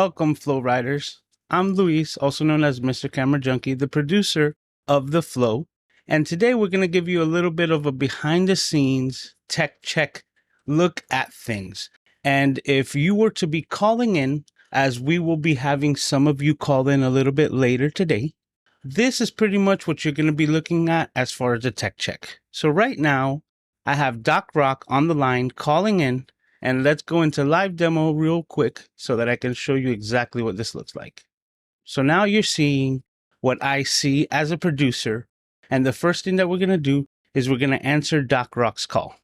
Welcome, Flow Riders. I'm Luis, also known as Mr. Camera Junkie, the producer of The Flow. And today we're going to give you a little bit of a behind the scenes tech check look at things. And if you were to be calling in, as we will be having some of you call in a little bit later today, this is pretty much what you're going to be looking at as far as the tech check. So right now, I have Doc Rock on the line calling in. And let's go into live demo real quick so that I can show you exactly what this looks like. So now you're seeing what I see as a producer. And the first thing that we're going to do is we're going to answer Doc Rock's call.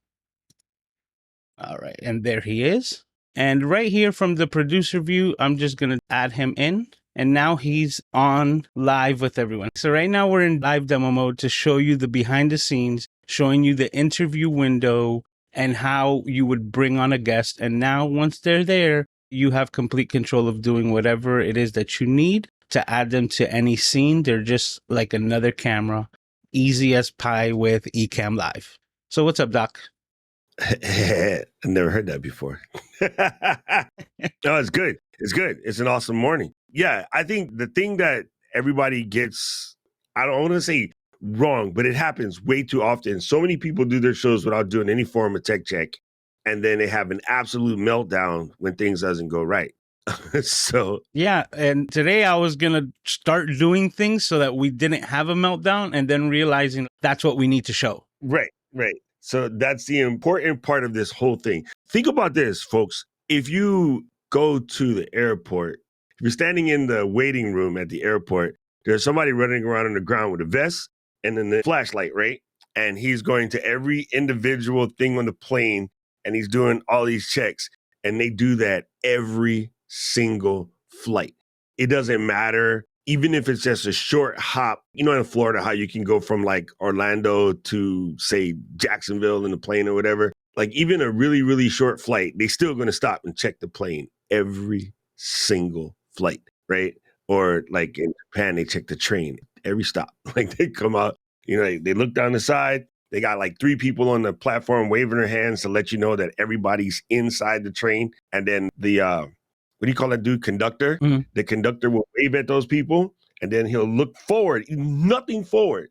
All right. And there he is. And right here from the producer view, I'm just going to add him in. And now he's on live with everyone. So right now we're in live demo mode to show you the behind the scenes, showing you the interview window, and how you would bring on a guest. And now once they're there, you have complete control of doing whatever it is that you need to add them to any scene. They're just like another camera, easy as pie with Ecamm Live. So what's up, Doc? I've never heard that before. No, it's good. It's good. It's an awesome morning. Yeah, I think the thing that everybody gets, I don't want to say wrong, but it happens way too often. So many people do their shows without doing any form of tech check, and then they have an absolute meltdown when things doesn't go right. So yeah, and today I was gonna start doing things so that we didn't have a meltdown, and then realizing that's what we need to show. Right. So that's the important part of this whole thing. Think about this, folks. If you go to the airport, if you're standing in the waiting room at the airport, there's somebody running around on the ground with a vest and then the flashlight, right? And he's going to every individual thing on the plane and he's doing all these checks. And they do that every single flight. It doesn't matter, even if it's just a short hop. You know, in Florida, how you can go from like Orlando to, say, Jacksonville in the plane or whatever. Like even a really, really short flight, they still going to stop and check the plane every single flight, right? Or like in Japan, they check the train every stop. Like they come out, you know, they look down the side. They got like 3 people on the platform waving their hands to let you know that everybody's inside the train. And then the, what do you call that dude? Conductor. Mm-hmm. The conductor will wave at those people and then he'll look forward, nothing forward,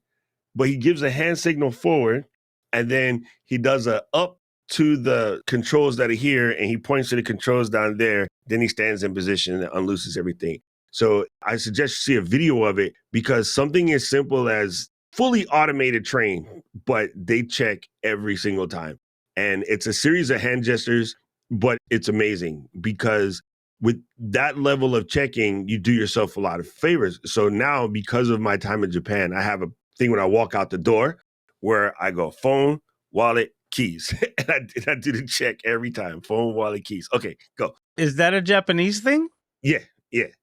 but he gives a hand signal forward. And then he does a up to the controls that are here and he points to the controls down there. Then he stands in position and unlooses everything. So I suggest you see a video of it because something as simple as fully automated train, but they check every single time. And it's a series of hand gestures, but it's amazing because with that level of checking, you do yourself a lot of favors. So now, because of my time in Japan, I have a thing when I walk out the door where I go phone, wallet, keys. And I do the check every time. Phone, wallet, keys. Okay, go. Is that a Japanese thing? Yeah.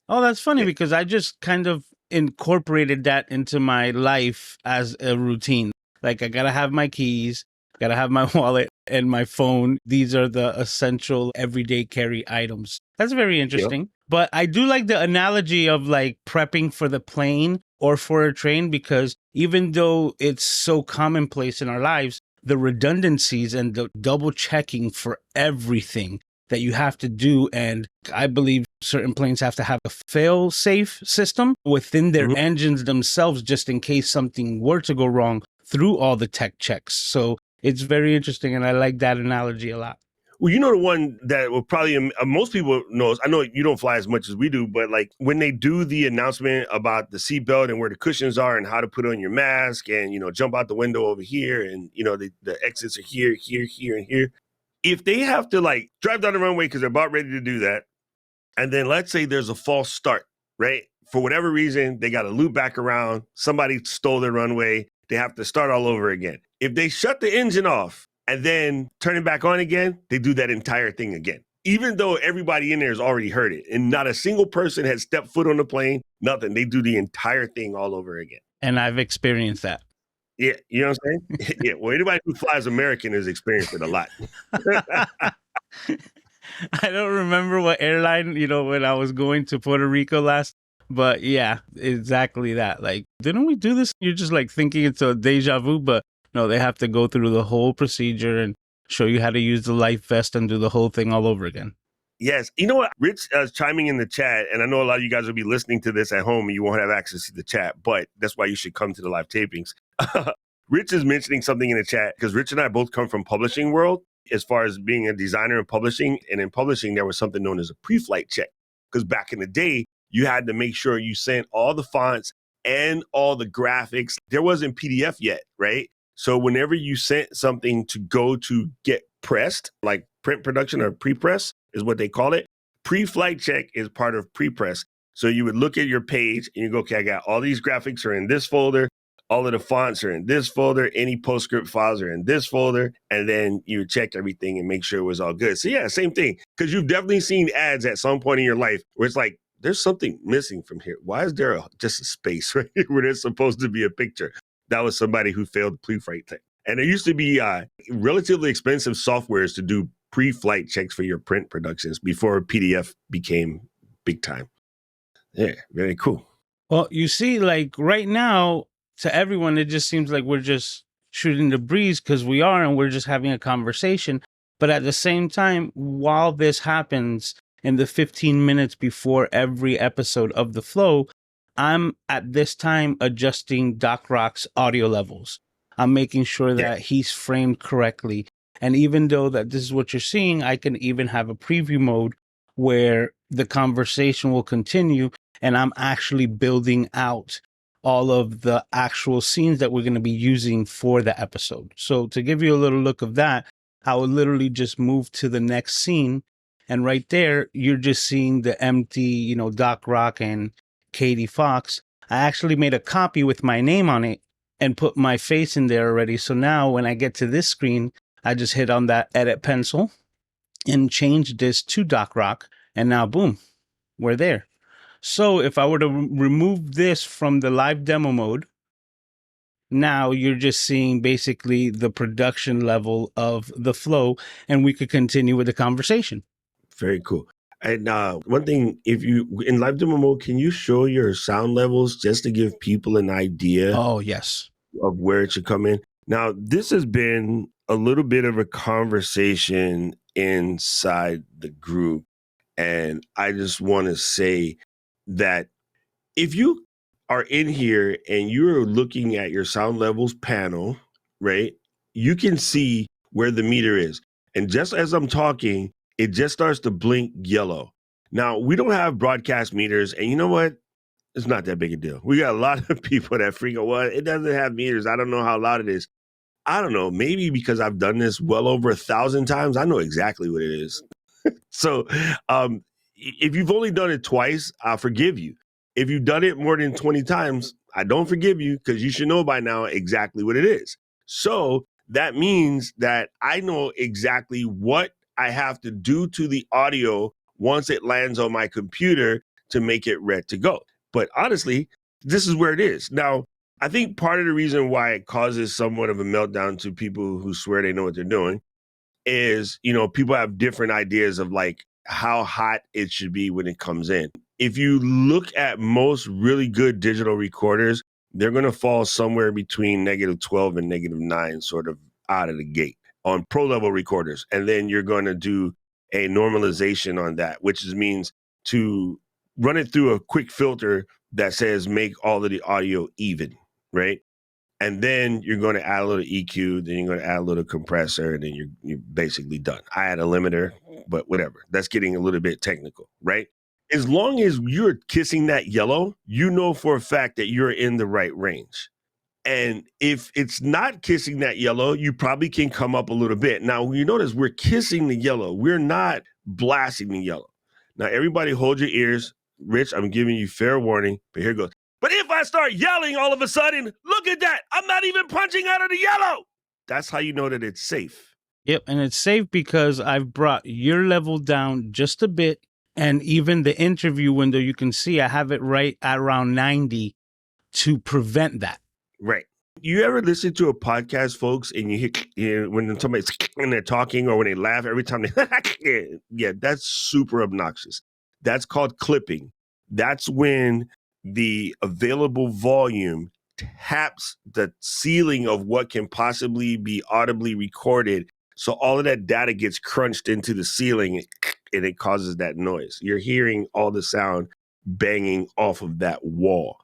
Oh, that's funny because I just kind of incorporated that into my life as a routine. Like I gotta have my keys, gotta have my wallet and my phone. These are the essential everyday carry items. That's very interesting. Yep. But I do like the analogy of like prepping for the plane or for a train because even though it's so commonplace in our lives, the redundancies and the double checking for everything that you have to do. And I believe certain planes have to have a fail-safe system within their engines themselves, just in case something were to go wrong through all the tech checks. So it's very interesting. And I like that analogy a lot. Well, you know, the one that will probably most people know, I know you don't fly as much as we do, but like when they do the announcement about the seatbelt and where the cushions are and how to put on your mask and, you know, jump out the window over here and, you know, the exits are here, and here. If they have to like drive down the runway because they're about ready to do that, and then let's say there's a false start, right? For whatever reason, they got to loop back around. Somebody stole their runway. They have to start all over again. If they shut the engine off and then turn it back on again, they do that entire thing again. Even though everybody in there has already heard it and not a single person has stepped foot on the plane, nothing. They do the entire thing all over again. And I've experienced that. Yeah, you know what I'm saying? Yeah, well, anybody who flies American has experienced it a lot. I don't remember what airline, you know, when I was going to Puerto Rico last, but yeah, exactly that. Like, didn't we do this? You're just like thinking it's a deja vu, but no, they have to go through the whole procedure and show you how to use the life vest and do the whole thing all over again. Yes. You know what? Rich is chiming in the chat, and I know a lot of you guys will be listening to this at home and you won't have access to the chat, but that's why you should come to the live tapings. Rich is mentioning something in the chat because Rich and I both come from publishing world as far as being a designer in publishing. And in publishing, there was something known as a pre-flight check. Because back in the day, you had to make sure you sent all the fonts and all the graphics. There wasn't PDF yet, right? So whenever you sent something to go to get pressed, like print production or pre-press is what they call it, pre-flight check is part of pre-press. So you would look at your page and you go, okay, I got all these graphics are in this folder. All of the fonts are in this folder. Any PostScript files are in this folder. And then you check everything and make sure it was all good. So yeah, same thing. Because you've definitely seen ads at some point in your life where it's like, there's something missing from here. Why is there just a space right here where there's supposed to be a picture? That was somebody who failed pre-flight check. And there used to be relatively expensive softwares to do pre-flight checks for your print productions before PDF became big time. Yeah, very cool. Well, you see, like right now, to everyone, it just seems like we're just shooting the breeze because we are, and we're just having a conversation. But at the same time, while this happens in the 15 minutes before every episode of The Flow, I'm at this time adjusting Doc Rock's audio levels. I'm making sure that he's framed correctly. And even though that this is what you're seeing, I can even have a preview mode where the conversation will continue and I'm actually building out all of the actual scenes that we're going to be using for the episode. So to give you a little look of that, I will literally just move to the next scene. And right there, you're just seeing the empty, Doc Rock and Katie Fawkes. I actually made a copy with my name on it and put my face in there already. So now when I get to this screen, I just hit on that edit pencil and change this to Doc Rock. And now, boom, we're there. So if I were to remove this from the live demo mode, now you're just seeing basically the production level of The Flow, and we could continue with the conversation. Very cool. And one thing, if you in live demo mode, can you show your sound levels just to give people an idea? Oh, yes. Of where it should come in? Now, this has been a little bit of a conversation inside the group. And I just want to say that if you are in here and you're looking at your sound levels panel, right, you can see where the meter is. And just as I'm talking, it just starts to blink yellow. Now, we don't have broadcast meters. And you know what? It's not that big a deal. We got a lot of people that freak out, well, it doesn't have meters. I don't know how loud it is. I don't know. Maybe because I've done this well over 1,000 times, I know exactly what it is. So if you've only done it twice, I'll forgive you. If you've done it more than 20 times, I don't forgive you because you should know by now exactly what it is. So that means that I know exactly what I have to do to the audio once it lands on my computer to make it ready to go. But honestly, this is where it is. Now, I think part of the reason why it causes somewhat of a meltdown to people who swear they know what they're doing is, people have different ideas of like how hot it should be when it comes in. If you look at most really good digital recorders, they're going to fall somewhere between -12 and -9 sort of out of the gate on pro level recorders. And then you're going to do a normalization on that, which means to run it through a quick filter that says make all of the audio even, right? And then you're going to add a little EQ, then you're going to add a little compressor, and then you're basically done. I add a limiter, but whatever. That's getting a little bit technical, right? As long as you're kissing that yellow, you know for a fact that you're in the right range. And if it's not kissing that yellow, you probably can come up a little bit. Now, you notice we're kissing the yellow. We're not blasting the yellow. Now, everybody hold your ears. Rich, I'm giving you fair warning, but here goes. But if I start yelling all of a sudden, look at that. I'm not even punching out of the yellow. That's how you know that it's safe. Yep. And it's safe because I've brought your level down just a bit. And even the interview window, you can see I have it right at around 90 to prevent that. Right. You ever listen to a podcast, folks, and you hear when somebody's and they're talking or when they laugh every time they yeah, that's super obnoxious. That's called clipping. That's when the available volume taps the ceiling of what can possibly be audibly recorded. So all of that data gets crunched into the ceiling and it causes that noise. You're hearing all the sound banging off of that wall.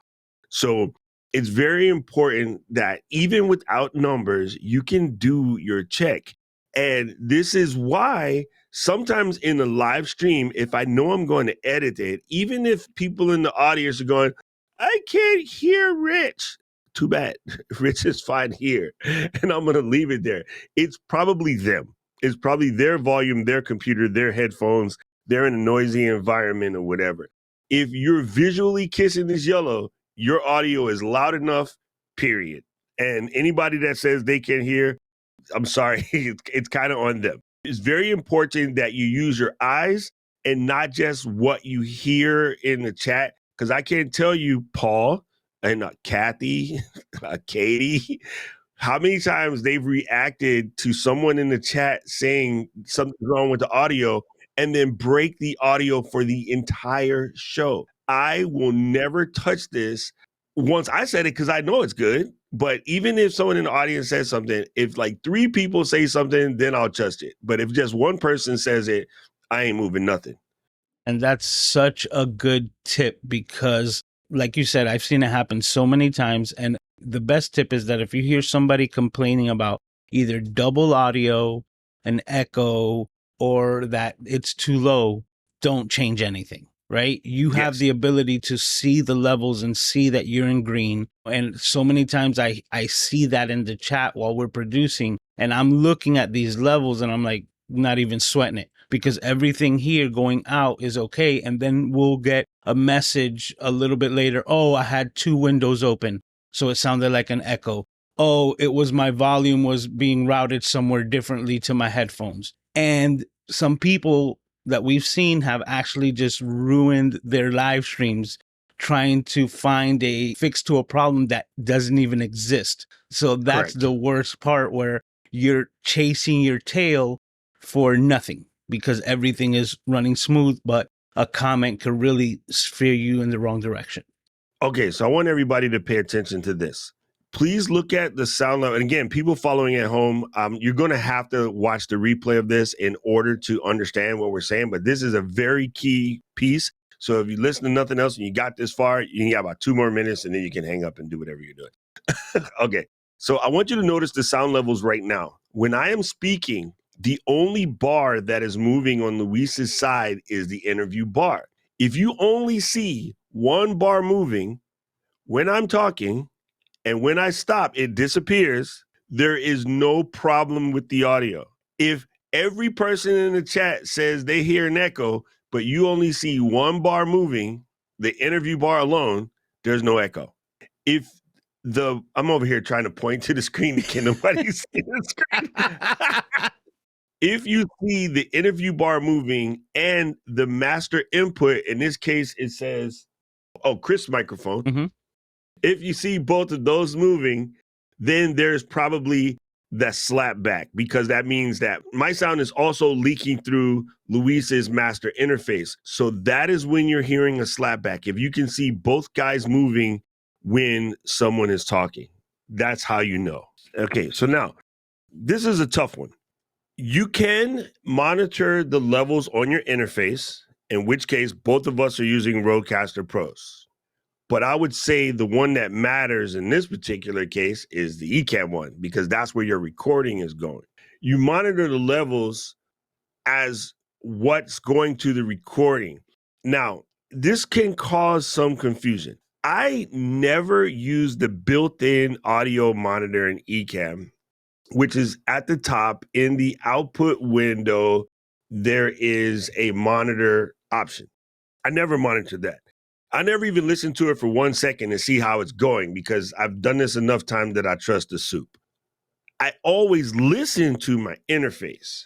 So it's very important that even without numbers, you can do your check. And this is why sometimes in a live stream, if I know I'm going to edit it, even if people in the audience are going, I can't hear Rich. Too bad. Rich is fine here. And I'm going to leave it there. It's probably them. It's probably their volume, their computer, their headphones. They're in a noisy environment or whatever. If you're visually kissing this yellow, your audio is loud enough, period. And anybody that says they can't hear, I'm sorry, it's kind of on them. It's very important that you use your eyes and not just what you hear in the chat. Because I can't tell you, Paul and Kathy, Katie, how many times they've reacted to someone in the chat saying something's wrong with the audio and then break the audio for the entire show. I will never touch this. Once I said it because I know it's good, but even if someone in the audience says something, if like 3 people say something, then I'll trust it. But if just one person says it, I ain't moving nothing. And that's such a good tip because, like you said, I've seen it happen so many times. And the best tip is that if you hear somebody complaining about either double audio, an echo, or that it's too low, don't change anything, right? You have Yes. the ability to see the levels and see that you're in green. And so many times I see that in the chat while we're producing, and I'm looking at these levels and I'm like, not even sweating it because everything here going out is okay. And then we'll get a message a little bit later. Oh, I had 2 windows open, so it sounded like an echo. Oh, it was my volume was being routed somewhere differently to my headphones. And some people that we've seen have actually just ruined their live streams trying to find a fix to a problem that doesn't even exist. So that's Correct. the worst part, where you're chasing your tail for nothing because everything is running smooth, but a comment could really steer you in the wrong direction. Okay, so I want everybody to pay attention to this. Please look at the sound level. And again, people following at home, you're going to have to watch the replay of this in order to understand what we're saying. But this is a very key piece. So if you listen to nothing else and you got this far, you got about 2 more minutes and then you can hang up and do whatever you're doing. Okay, so I want you to notice the sound levels right now. When I am speaking, the only bar that is moving on Luis's side is the interview bar. If you only see one bar moving when I'm talking and when I stop, it disappears, there is no problem with the audio. If every person in the chat says they hear an echo, but you only see one bar moving, the interview bar alone, there's no echo. If I'm over here trying to point to the screen, can nobody see the screen? If you see the interview bar moving and the master input, in this case, it says, Chris microphone. Mhm. If you see both of those moving, then there's probably that slapback, because that means that my sound is also leaking through Luis's master interface. So that is when you're hearing a slapback. If you can see both guys moving when someone is talking, that's how you know. Okay, so now this is a tough one. You can monitor the levels on your interface, in which case both of us are using Rodecaster Pros. But I would say the one that matters in this particular case is the Ecamm one, because that's where your recording is going. You monitor the levels as what's going to the recording. Now, this can cause some confusion. I never use the built-in audio monitor in Ecamm, which is at the top in the output window. There is a monitor option. I never monitored that. I never even listened to it for 1 second to see how it's going, because I've done this enough time that I trust the soup. I always listen to my interface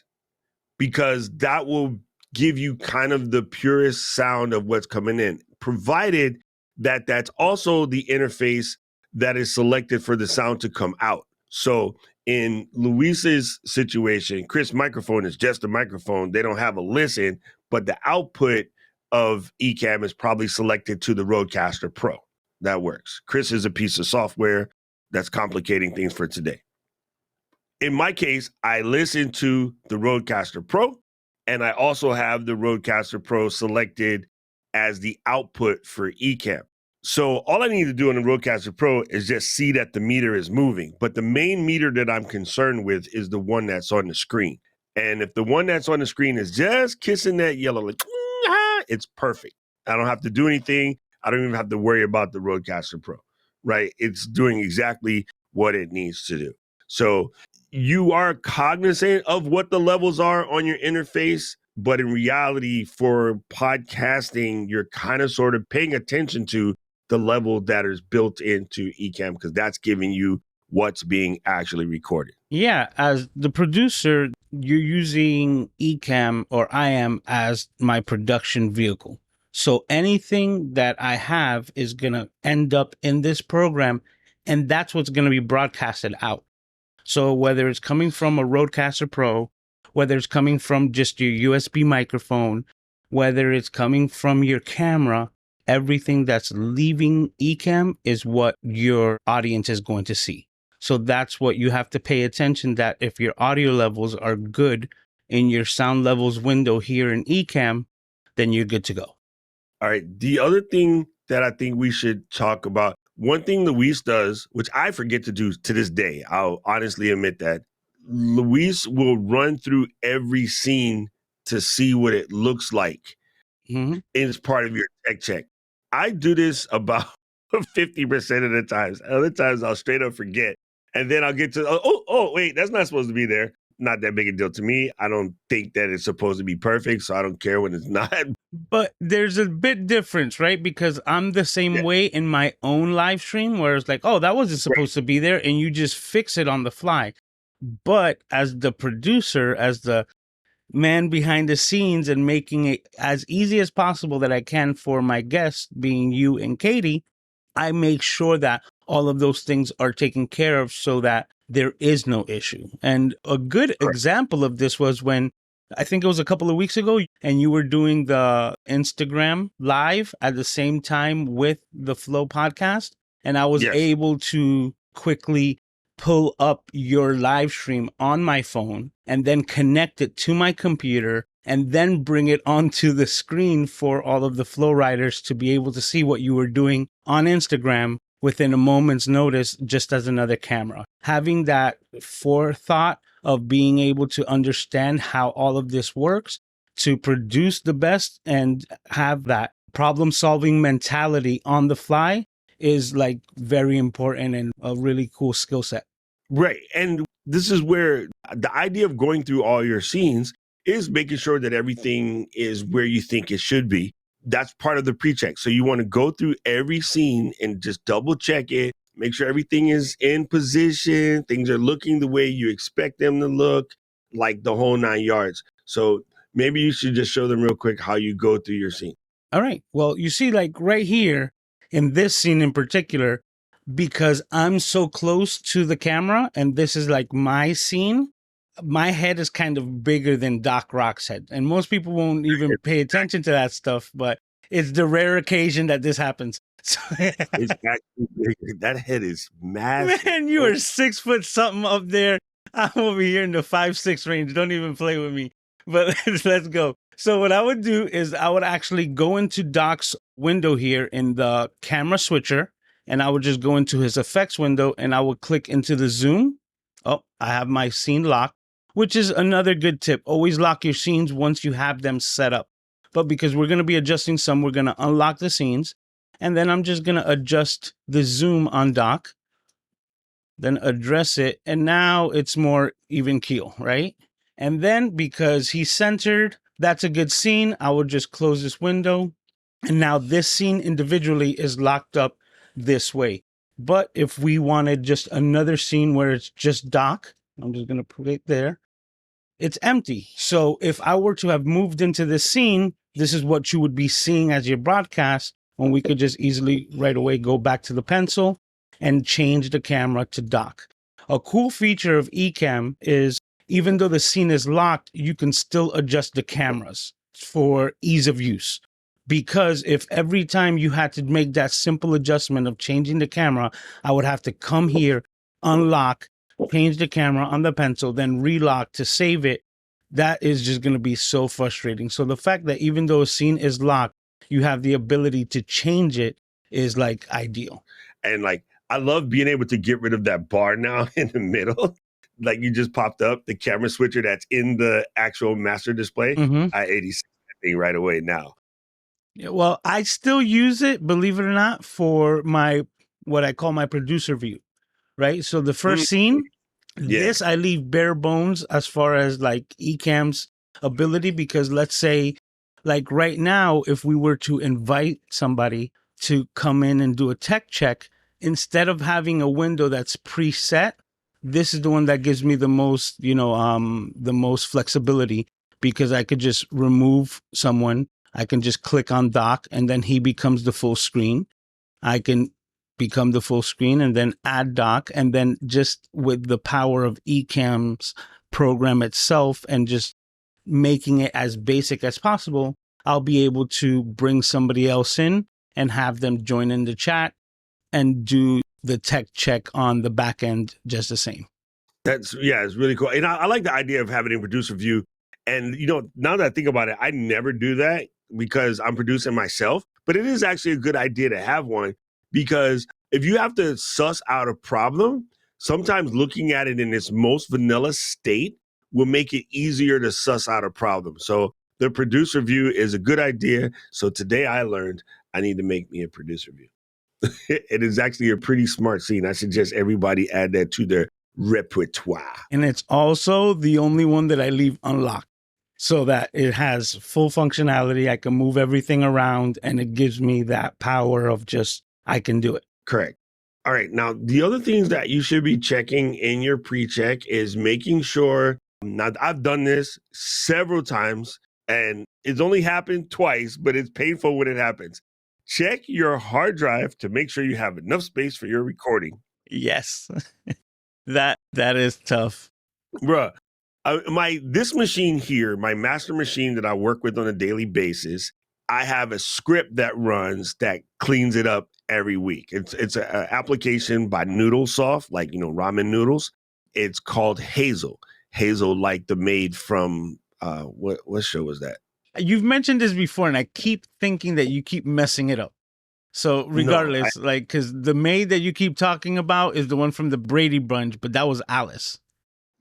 because that will give you kind of the purest sound of what's coming in, provided that that's also the interface that is selected for the sound to come out. So in Luis's situation, Chris' microphone is just a microphone. They don't have a listen, but the output of Ecamm is probably selected to the Rodecaster Pro. That works. Chris is a piece of software that's complicating things for today. In my case, I listen to the Rodecaster Pro, And I also have the Rodecaster Pro selected as the output for Ecamm. So all I need to do on the Rodecaster Pro is just see that the meter is moving. But the main meter that I'm concerned with is the one that's on the screen. And if the one that's on the screen is just kissing that yellow, like, it's perfect. I don't have to do anything. I don't even have to worry about the Rodecaster Pro, right? It's doing exactly what it needs to do. So you are cognizant of what the levels are on your interface, but in reality, for podcasting, you're kind of sort of paying attention to the level that is built into Ecamm because that's giving you what's being actually recorded. Yeah, as the producer, you're using Ecamm or I am as my production vehicle. So anything that I have is going to end up in this program, and that's what's going to be broadcasted out. So whether it's coming from a Rodecaster Pro, whether it's coming from just your USB microphone, whether it's coming from your camera, everything that's leaving Ecamm is what your audience is going to see. So that's what you have to pay attention, that if your audio levels are good in your sound levels window here in Ecamm, then you're good to go. All right. The other thing that I think we should talk about, one thing Luis does, which I forget to do to this day, I'll honestly admit that. Luis will run through every scene to see what it looks like. Mm-hmm. It's part of your tech check. I do this about 50% of the times. Other times I'll straight up forget. And then I'll get to, wait, that's not supposed to be there. Not that big a deal to me. I don't think that it's supposed to be perfect, so I don't care when it's not. But there's a bit difference, right? Because I'm the same way in my own live stream where it's like, oh, that wasn't supposed to be there. And you just fix it on the fly. But as the producer, as the man behind the scenes and making it as easy as possible that I can for my guests, being you and Katie, I make sure that all of those things are taken care of so that there is no issue. And a good example of this was when I think it was a couple of weeks ago and you were doing the Instagram live at the same time with the Flow podcast. And I was able to quickly pull up your live stream on my phone and then connect it to my computer and then bring it onto the screen for all of the Flow riders to be able to see what you were doing on Instagram within a moment's notice, just as another camera. Having that forethought of being able to understand how all of this works to produce the best and have that problem solving mentality on the fly is like very important and a really cool skill set. Right. And this is where the idea of going through all your scenes is making sure that everything is where you think it should be. That's part of the pre-check. So you want to go through every scene and just double check it, make sure everything is in position, things are looking the way you expect them to look, like the whole 9 yards. So maybe you should just show them real quick how you go through your scene. All right. Well, you see, like right here in this scene in particular, because I'm so close to the camera and this is like my scene, my head is kind of bigger than Doc Rock's head. And most people won't even pay attention to that stuff, but it's the rare occasion that this happens. It's actually big. That head is massive. Man, you are 6 foot something up there. I'm over here in the 5'6" range. Don't even play with me. But let's go. So what I would do is I would actually go into Doc's window here in the camera switcher, and I would just go into his effects window and I would click into the zoom. Oh, I have my scene locked, which is another good tip. Always lock your scenes once you have them set up. But because we're going to be adjusting some, we're going to unlock the scenes. And then I'm just going to adjust the zoom on Doc, then address it. And now it's more even keel, right? And then because he's centered, that's a good scene. I will just close this window. And now this scene individually is locked up this way. But if we wanted just another scene where it's just Doc, I'm just going to put it there. It's empty. So if I were to have moved into this scene, this is what you would be seeing as your broadcast, when we could just easily right away go back to the pencil and change the camera to Doc. A cool feature of Ecamm is even though the scene is locked, you can still adjust the cameras for ease of use. Because if every time you had to make that simple adjustment of changing the camera, I would have to come here, unlock, change the camera on the pencil, then relock to save it. that is just going to be so frustrating. So the fact that even though a scene is locked, you have the ability to change it is like ideal. And like, I love being able to get rid of that bar now in the middle. Like you just popped up the camera switcher that's in the actual master display. Mm-hmm. I 86 that thing right away now. Yeah, well, I still use it, believe it or not, for my what I call my producer view, right? So the Mm, first scene, yeah. this I leave bare bones as far as like Ecamm's ability, because let's say, like right now, if we were to invite somebody to come in and do a tech check, instead of having a window that's preset, this is the one that gives me the most, the most flexibility, because I could just remove someone. I can just click on dock and then he becomes the full screen. I can become the full screen and then add dock. And then just with the power of Ecamm's program itself and just making it as basic as possible, I'll be able to bring somebody else in and have them join in the chat and do the tech check on the back end just the same. It's really cool. And I like the idea of having a producer view. And, now that I think about it, I never do that because I'm producing myself. But it is actually a good idea to have one because if you have to suss out a problem, sometimes looking at it in its most vanilla state will make it easier to suss out a problem. So the producer view is a good idea. So today I learned I need to make me a producer view. It is actually a pretty smart scene. I suggest everybody add that to their repertoire. And it's also the only one that I leave unlocked so that it has full functionality. I can move everything around and it gives me that power of just, I can do it. Correct. All right. Now, the other things that you should be checking in your pre-check is making sure. Now, I've done this several times and it's only happened twice, but it's painful when it happens. Check your hard drive to make sure you have enough space for your recording. Yes. that is tough. Bruh, this machine here, my master machine that I work with on a daily basis, I have a script that runs that cleans it up every week. It's an application by Noodlesoft, like ramen noodles. It's called Hazel. Hazel, like the maid from what show was that? You've mentioned this before, and I keep thinking that you keep messing it up. So No, regardless, because the maid that you keep talking about is the one from the Brady Bunch, but that was Alice.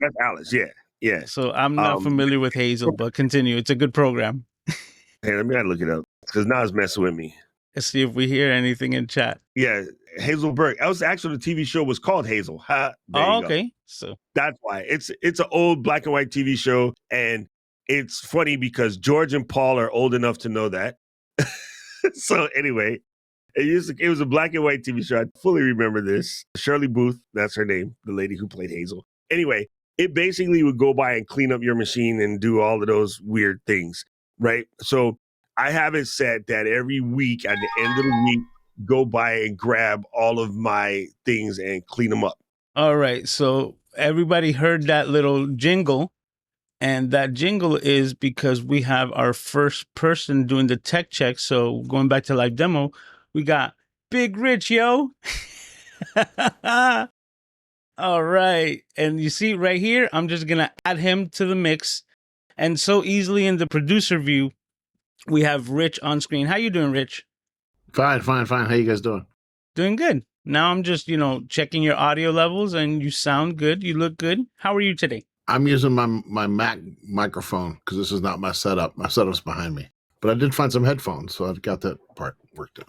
that's Alice. Yeah. So I'm not Um, familiar with Hazel, but continue. It's a good program. hey, let me look it up because now it's messing with me. Let's see if we hear anything in chat. Yeah, Hazelberg. That was actually the TV show was called Hazel. There you go. Okay. So That's why it's an old black and white TV show, and it's funny because George and Paul are old enough to know that. So anyway, it was a black and white TV show. I fully remember this. Shirley Booth, that's her name, the lady who played Hazel. Anyway, it basically would go by and clean up your machine and do all of those weird things, right? So I have it set that every week at the end of the week, go by and grab all of my things and clean them up. all right. So everybody heard that little jingle. And that jingle is because we have our first person doing the tech check. So going back to live demo, we got Big Rich, yo. All right. And you see right here, I'm just going to add him to the mix. And so easily in the producer view, we have Rich on screen. How you doing, Rich? Fine. How you guys doing? Doing good. Now I'm just, checking your audio levels and you sound good. You look good. How are you today? I'm using my Mac microphone because this is not my setup. My setup's behind me. But I did find some headphones, so I've got that part worked out.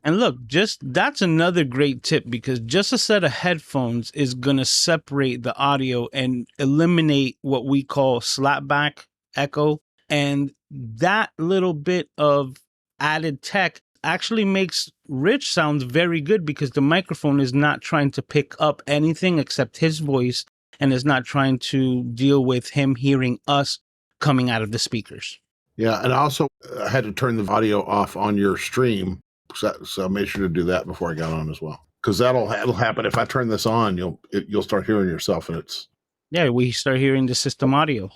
And look, that's another great tip, because just a set of headphones is going to separate the audio and eliminate what we call slapback echo. And that little bit of added tech actually makes Rich sound very good, because the microphone is not trying to pick up anything except his voice and is not trying to deal with him hearing us coming out of the speakers. Yeah, and also I had to turn the audio off on your stream, so I made sure to do that before I got on as well. Because that'll happen if I turn this on. You'll start hearing yourself, and we start hearing the system audio.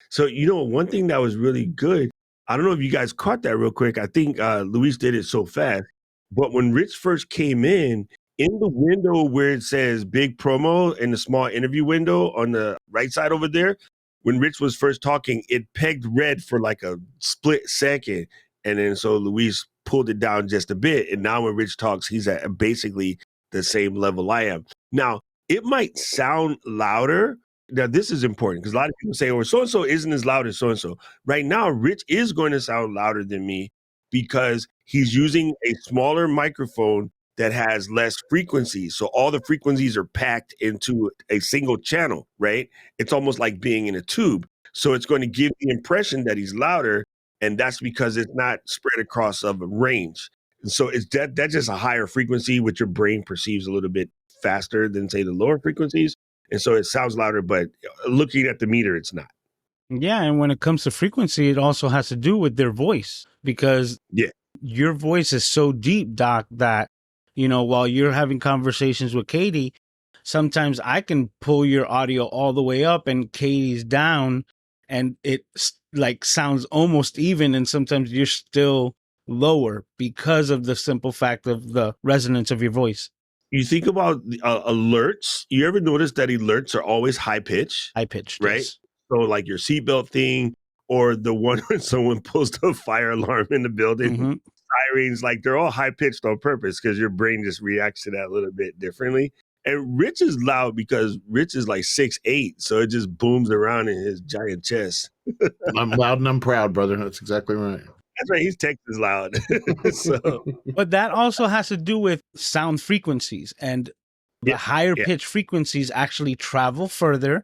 So one thing that was really good. I don't know if you guys caught that real quick. I think Luis did it so fast. But when Rich first came in the window where it says big promo in the small interview window on the right side over there, when Rich was first talking, it pegged red for like a split second. And then so Luis pulled it down just a bit. And now when Rich talks, he's at basically the same level I am. Now, it might sound louder. Now, this is important because a lot of people say, oh, so-and-so isn't as loud as so-and-so. Right now, Rich is going to sound louder than me because he's using a smaller microphone that has less frequencies. So all the frequencies are packed into a single channel, right? It's almost like being in a tube. So it's going to give the impression that he's louder, and that's because it's not spread across of a range. And so it's that's just a higher frequency, which your brain perceives a little bit faster than, say, the lower frequencies. And so it sounds louder, but looking at the meter, it's not. Yeah, and when it comes to frequency, it also has to do with their voice because Yeah. your voice is so deep, Doc, that, you know, while you're having conversations with Katie, sometimes I can pull your audio all the way up and Katie's down and it like sounds almost even. And sometimes you're still lower because of the simple fact of the resonance of your voice. You think about alerts. You ever notice that alerts are always high pitch? High pitched, right? yes. So like your seatbelt thing, or the one when someone pulls the fire alarm in the building, Mm-hmm. sirens, like they're all high pitched on purpose because your brain just reacts to that a little bit differently. And Rich is loud because Rich is like 6'8", so it just booms around in his giant chest. I'm loud and I'm proud, brother. That's exactly right. That's right. He's Texas loud. So But that also has to do with sound frequencies, and the Yeah, higher yeah. pitch frequencies actually travel further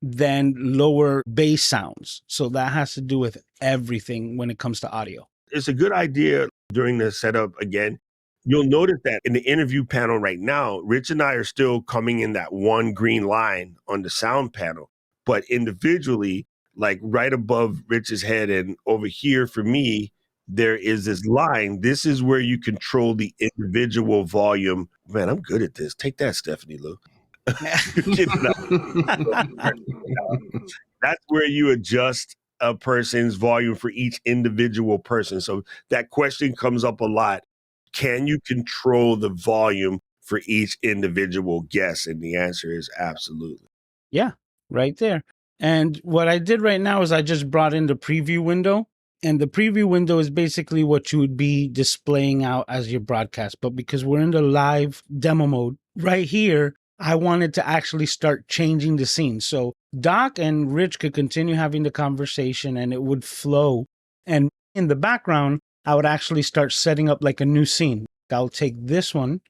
than lower bass sounds. So that has to do with everything when it comes to audio. It's a good idea during the setup again. You'll notice that in the interview panel right now, Rich and I are still coming in that one green line on the sound panel, but individually, like right above Rich's head and over here for me, there is this line. This is where you control the individual volume. Man, I'm good at this. Take that, Stephanie Lou. That's where you adjust a person's volume for each individual person. So that question comes up a lot. Can you control the volume for each individual guest? And the answer is absolutely. Yeah, right there. And what I did right now is I just brought in the preview window. And the preview window is basically what you would be displaying out as your broadcast. But because we're in the live demo mode right here, I wanted to actually start changing the scene. So Doc and Rich could continue having the conversation and it would flow. And in the background, I would actually start setting up like a new scene. I'll take this one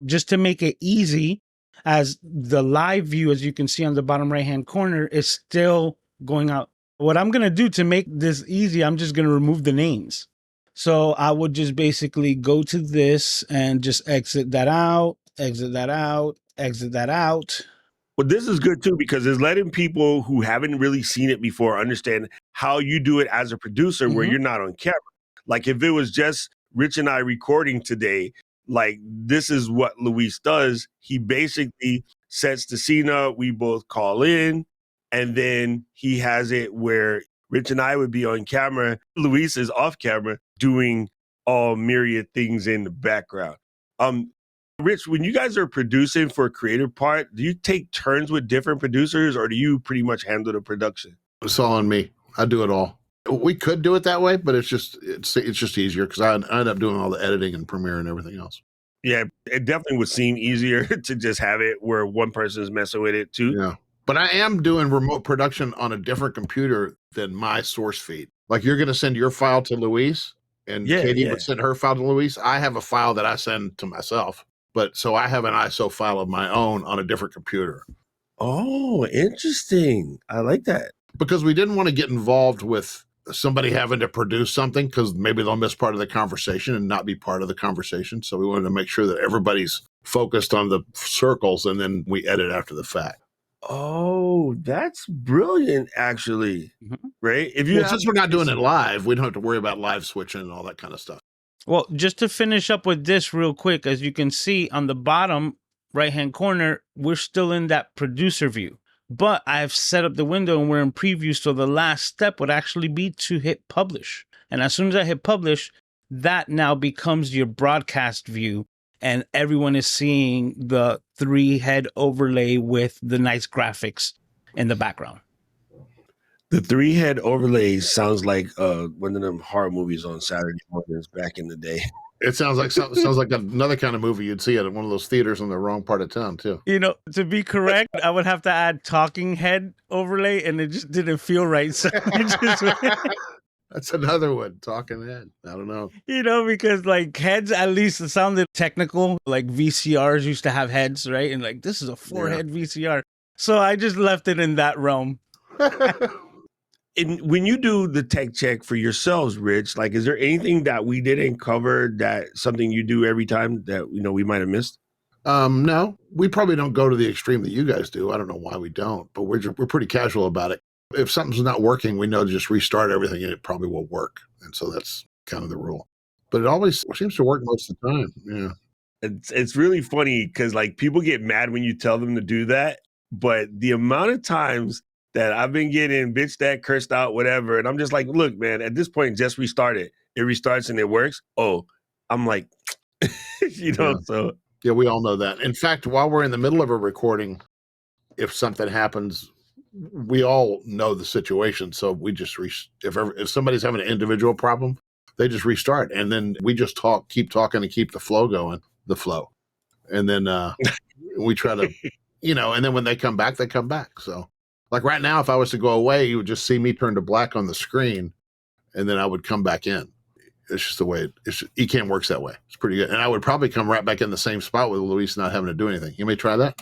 just to make it easy, as the live view, as you can see on the bottom right-hand corner, is still going out. What I'm going to do to make this easy, I'm just going to remove the names. So I would just basically go to this and just exit that out, exit that out, exit that out. Well, this is good too, because it's letting people who haven't really seen it before understand how you do it as a producer where you're not on camera. Like if it was just Rich and I recording today, like this is what Luis does. He basically sets the scene up. We both call in, and then he has it where Rich and I would be on camera. Luis is off camera doing all myriad things in the background. Rich, when you guys are producing for a creative part, do you take turns with different producers or do you pretty much handle the production? It's all on me. I do it all. We could do it that way, but it's just easier because I end up doing all the editing and Premiere and everything else. Yeah, it definitely would seem easier to just have it where one person is messing with it too. Yeah. But I am doing remote production on a different computer than my source feed. Like you're going to send your file to Luis and Katie would send her file to Luis. I have a file that I send to myself. But so I have an ISO file of my own on a different computer. Oh, interesting. I like that. Because we didn't want to get involved with somebody having to produce something because maybe they'll miss part of the conversation and not be part of the conversation. So we wanted to make sure that everybody's focused on the circles and then we edit after the fact. Oh, that's brilliant, actually. Right? If you since we're not doing it live, we don't have to worry about live switching and all that kind of stuff. Well, just to finish up with this real quick, as you can see on the bottom right-hand corner, we're still in that producer view. But I've set up the window and we're in preview, so the last step would actually be to hit publish. And as soon as I hit publish, that now becomes your broadcast view, and everyone is seeing the 3-head overlay with the nice graphics in the background. The 3-head overlay sounds like one of them horror movies on Saturday mornings back in the day. It sounds like sounds like another kind of movie you'd see at one of those theaters in the wrong part of town too. You know, to be correct, I would have to add talking head overlay, and it just didn't feel right. So That's another one, talking head. I don't know. you know, because like heads, at least it sounded technical. Like VCRs used to have heads, right? And like this is a 4-head VCR. So I just left it in that realm. And when you do the tech check for yourselves, Rich, like, is there anything that we didn't cover that something you do every time that, we might have missed? No, we probably don't go to the extreme that you guys do. I don't know why we don't, but we're pretty casual about it. If something's not working, we know to just restart everything and it probably will work. And so that's kind of the rule. But it always seems to work most of the time. Yeah. It's really funny because like people get mad when you tell them to do that. But the amount of times that I've been getting bitched at, cursed out, whatever. And I'm just like, look, man, at this point, just restart it. It restarts and it works. Oh, I'm like, so. Yeah, we all know that. In fact, while we're in the middle of a recording, if something happens, we all know the situation. So we just, if somebody's having an individual problem, they just restart. And then we just keep talking and keep the flow going, And then we try to, and then when they come back, they come back. So. Like right now, if I was to go away, you would just see me turn to black on the screen, and then I would come back in. It's just the way Ecamm works that way. It's pretty good. And I would probably come right back in the same spot with Luis not having to do anything. You may try that?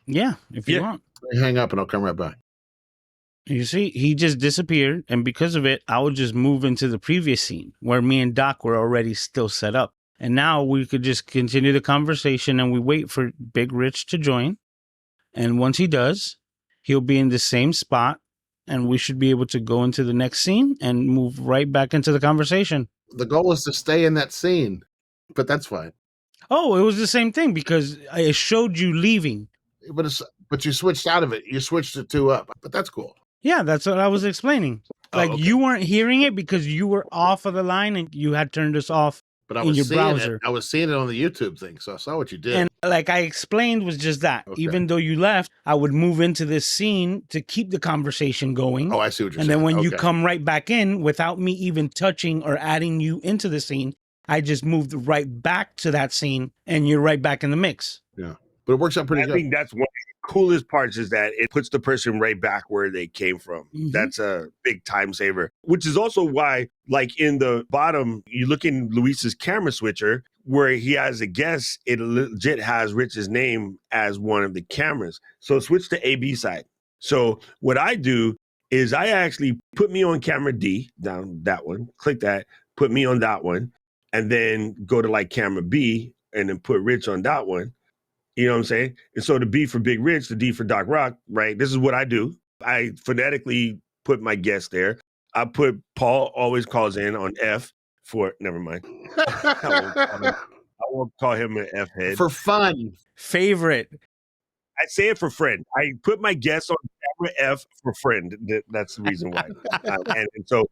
Yeah, if you want. Hang up and I'll come right back. You see, he just disappeared, and because of it, I would just move into the previous scene where me and Doc were already still set up. And now we could just continue the conversation, and we wait for Big Rich to join. And once he does, he'll be in the same spot, and we should be able to go into the next scene and move right back into the conversation. The goal is to stay in that scene, but that's fine. Oh, it was the same thing because I showed you leaving. But you switched out of it. You switched it to up, but that's cool. Yeah, that's what I was explaining. Like you weren't hearing it because you were off of the line and you had turned us off. But I was in your browser. I was seeing it on the YouTube thing, so I saw what you did. And like I explained was just that. Okay. Even though you left, I would move into this scene to keep the conversation going. Oh, I see what you're saying. And then when you come right back in without me even touching or adding you into the scene, I just moved right back to that scene and you're right back in the mix. Yeah. But it works out pretty good. I think that's one of the coolest parts is that it puts the person right back where they came from. Mm-hmm. That's a big time saver, which is also why, like in the bottom, you look in Luis's camera switcher where he has a guest, it legit has Rich's name as one of the cameras. So switch to A/B side. So what I do is I actually put me on camera D, down that one, click that, put me on that one, and then go to like camera B and then put Rich on that one. You know what I'm saying? And so the B for Big Rich, the D for Doc Rock, right? This is what I do. I phonetically put my guest there. I put Paul always calls in on F for, never mind. I won't call him an F head. For fun. Favorite. I say it for friend. I put my guest on camera F for friend. That's the reason why. And so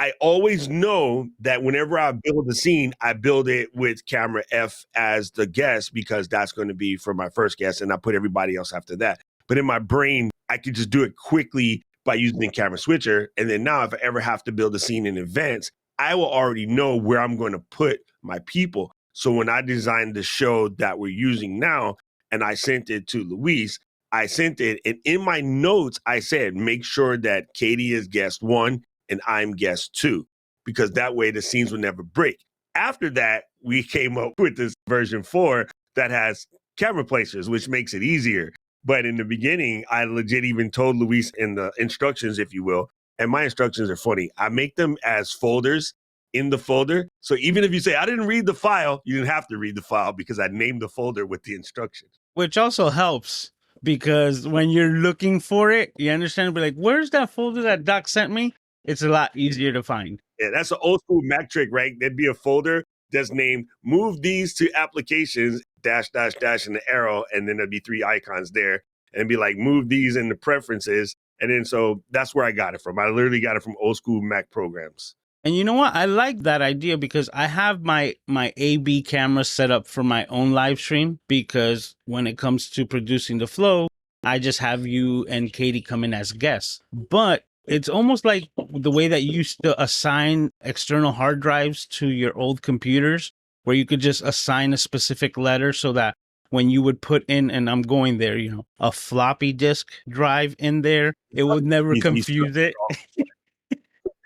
I always know that whenever I build a scene, I build it with camera F as the guest because that's going to be for my first guest, and I put everybody else after that. But in my brain, I could just do it quickly by using the camera switcher. And then now if I ever have to build a scene in advance, I will already know where I'm going to put my people. So when I designed the show that we're using now, and I sent it to Luis, I sent it, and in my notes, I said, make sure that Katie is guest 1, and I'm guest 2, because that way the scenes will never break. After that, we came up with this version 4 that has camera placers, which makes it easier. But in the beginning, I legit even told Luis in the instructions, if you will, and my instructions are funny. I make them as folders in the folder. So even if you say, I didn't read the file, you didn't have to read the file because I named the folder with the instructions. Which also helps because when you're looking for it, you understand, be like, where's that folder that Doc sent me? It's a lot easier to find. Yeah, that's an old school Mac trick, right? There'd be a folder that's named move these to applications, dash, dash, dash, and the arrow. And then there'd be 3 icons there. And it'd be like, move these into preferences. And then so that's where I got it from. I literally got it from old school Mac programs. And you know what? I like that idea because I have my A/B camera set up for my own live stream because when it comes to producing the flow, I just have you and Katie come in as guests. But It's almost like the way that you used to assign external hard drives to your old computers, where you could just assign a specific letter so that when you would put in, and I'm going there, a floppy disk drive in there, it would never PC stuff. confuse it.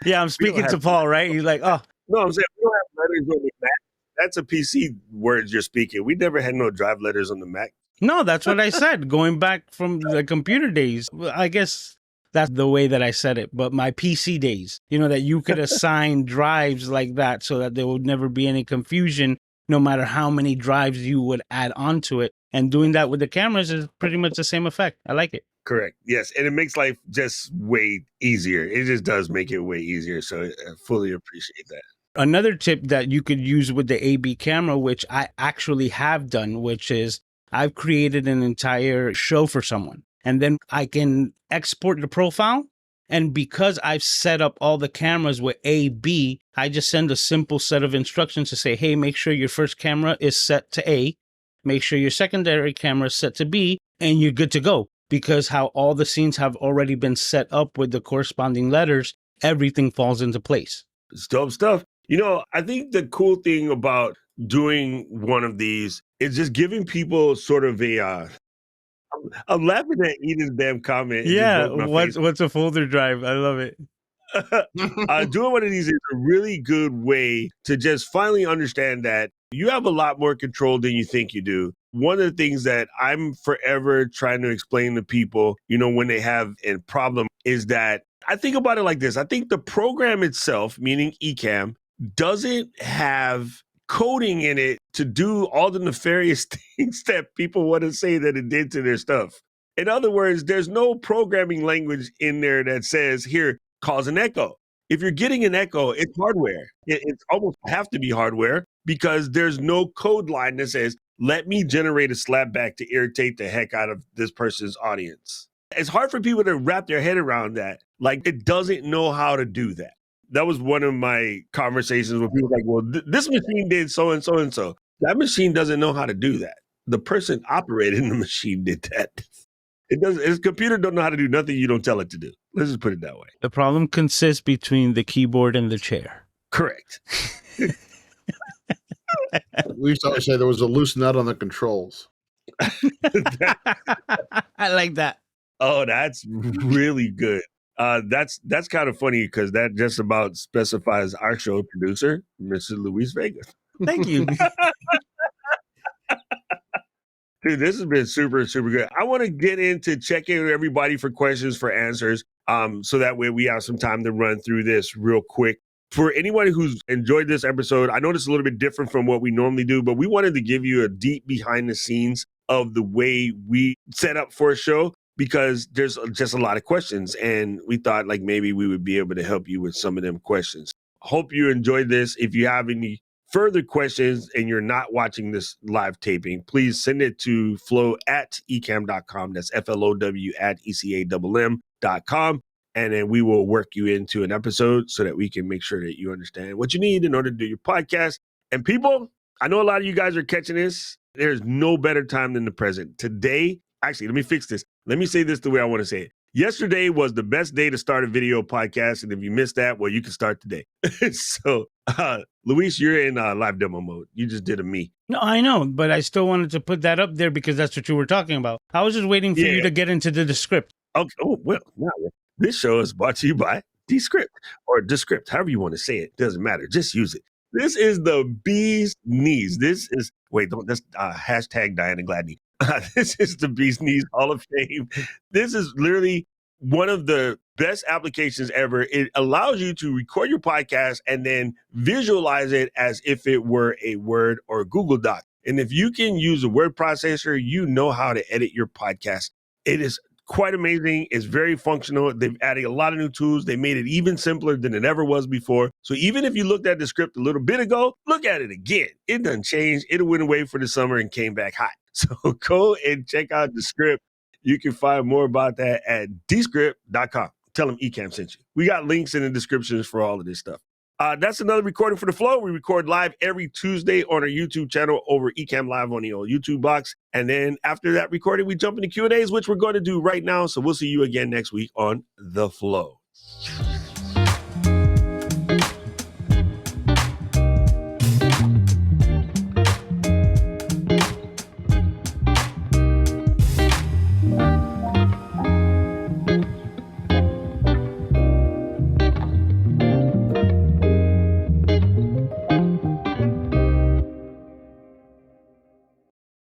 Yeah, I'm We don't speaking have to Paul, right? He's like, oh, no, I'm saying we don't have letters on the Mac. That's a PC words you're speaking. We never had no drive letters on the Mac. no, that's what I said. Going back from the computer days, well, I guess that's the way that I said it. But my PC days, that you could assign drives like that so that there would never be any confusion, no matter how many drives you would add onto it. And doing that with the cameras is pretty much the same effect. I like it. Correct. Yes. And it makes life just way easier. It just does make it way easier. So I fully appreciate that. Another tip that you could use with the AB camera, which I actually have done, which is I've created an entire show for someone, and then I can export the profile. And because I've set up all the cameras with AB, I just send a simple set of instructions to say, hey, make sure your first camera is set to A, make sure your secondary camera is set to B, and you're good to go. Because how all the scenes have already been set up with the corresponding letters, everything falls into place. It's dope stuff. I think the cool thing about doing one of these is just giving people sort of I'm laughing at Edith's damn comment. It just Yeah, broke my face. what's a folder drive? I love it. Doing one of these is a really good way to just finally understand that you have a lot more control than you think you do. One of the things that I'm forever trying to explain to people, when they have a problem, is that I think about it like this. I think the program itself, meaning Ecamm, doesn't have coding in it to do all the nefarious things that people want to say that it did to their stuff. In other words, there's no programming language in there that says, here, cause an echo. If you're getting an echo, it's hardware. It's almost have to be hardware because there's no code line that says, let me generate a slapback to irritate the heck out of this person's audience. It's hard for people to wrap their head around that. Like, it doesn't know how to do that. That was one of my conversations with people like, well, this machine did so and so and so. That machine doesn't know how to do that. The person operating the machine did that. Its computer don't know how to do nothing you don't tell it to do. Let's just put it that way. The problem consists between the keyboard and the chair. Correct. We used to always say there was a loose nut on the controls. I like that. Oh, that's really good. That's kind of funny because that just about specifies our show producer, Mr. Luis Vega. Thank you. Dude, this has been super, super good. I want to get into checking with everybody for questions, for answers, so that way we have some time to run through this real quick. For anyone who's enjoyed this episode, I know it's a little bit different from what we normally do, but we wanted to give you a deep behind the scenes of the way we set up for a show because there's just a lot of questions. And we thought like maybe we would be able to help you with some of them questions. Hope you enjoyed this. If you have any further questions and you're not watching this live taping, please send it to flow@ecamm.com. That's FLOW@ECAMM.com. And then we will work you into an episode so that we can make sure that you understand what you need in order to do your podcast. And people, I know a lot of you guys are catching this. There's no better time than the present. Today, actually, let me fix this. Let me say this the way I want to say it. Yesterday was the best day to start a video podcast. And if you missed that, well, you can start today. So, Luis, you're in live demo mode. You just did a me. No, I know, but I still wanted to put that up there because that's what you were talking about. I was just waiting for you to get into the script. Okay. Oh, well, now this show is brought to you by Descript or Descript, however you want to say it. Doesn't matter. Just use it. This is the bee's knees. This is, that's hashtag Diana Gladney. This is the bee's knees Hall of Fame. This is literally one of the best applications ever. It allows you to record your podcast and then visualize it as if it were a Word or Google Doc. And if you can use a word processor, you know how to edit your podcast. It is quite amazing. It's very functional. They've added a lot of new tools. They made it even simpler than it ever was before. So even if you looked at the script a little bit ago, look at it again. It doesn't change. It went away for the summer and came back hot. So go and check out the script. You can find more about that at descript.com. Tell them Ecamm sent you. We got links in the descriptions for all of this stuff. That's another recording for The Flow. We record live every Tuesday on our YouTube channel over Ecamm Live on the old YouTube box. And then after that recording, we jump into Q&As, which we're going to do right now. So we'll see you again next week on The Flow. you.